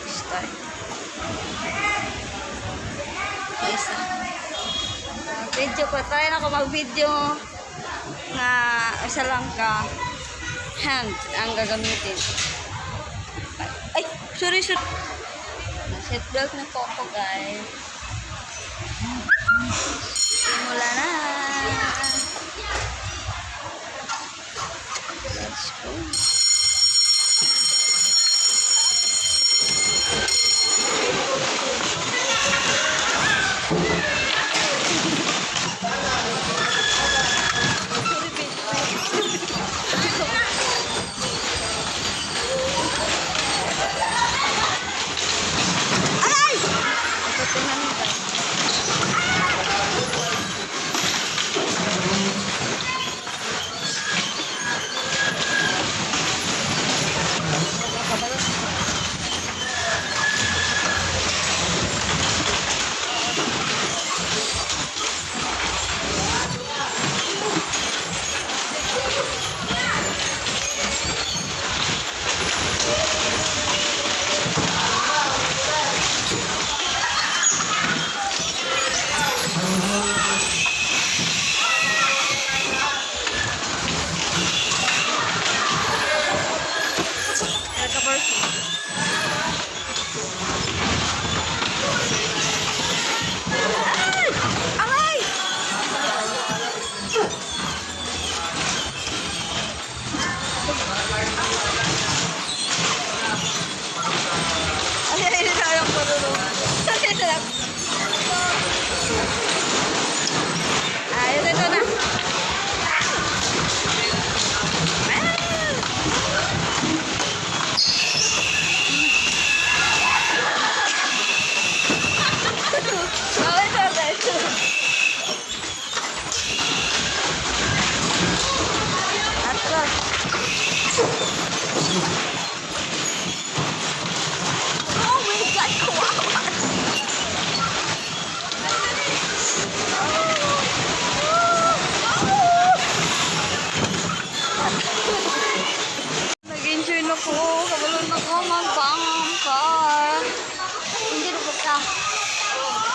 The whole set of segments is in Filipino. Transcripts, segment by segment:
Start. Isa. Video ko. Try na ako mag-video na isa lang ka hand ang gagamitin. Ay! Sorry. Seatbelt na po ako, guys. Simula na. Let's go.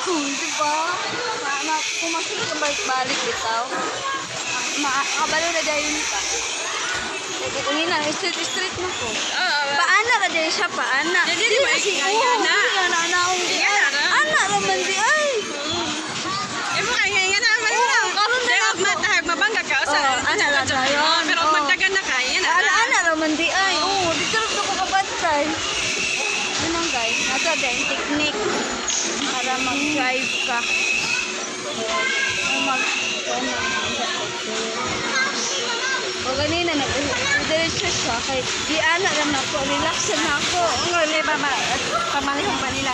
Diba? Kung makikabalik-balik bitaw, makabalo na dahil ka. Lagi kung ina, street mo ko. Paana ka dahil siya, paana. Jadi di ba ikaya na? Anak naman di ay. Imo kaya nga naman na. Karon na ako. Matahag mabangga ka. Anak na tayo. Pero magdagan na kaya na. Anak naman di ay. Dito rin ako kabantay. Yun lang guys, nasa din technique para mag-drive ka. O ganina nag-diretso siya kay di anak lang ako, relax na ako. Ang pamali pa nila.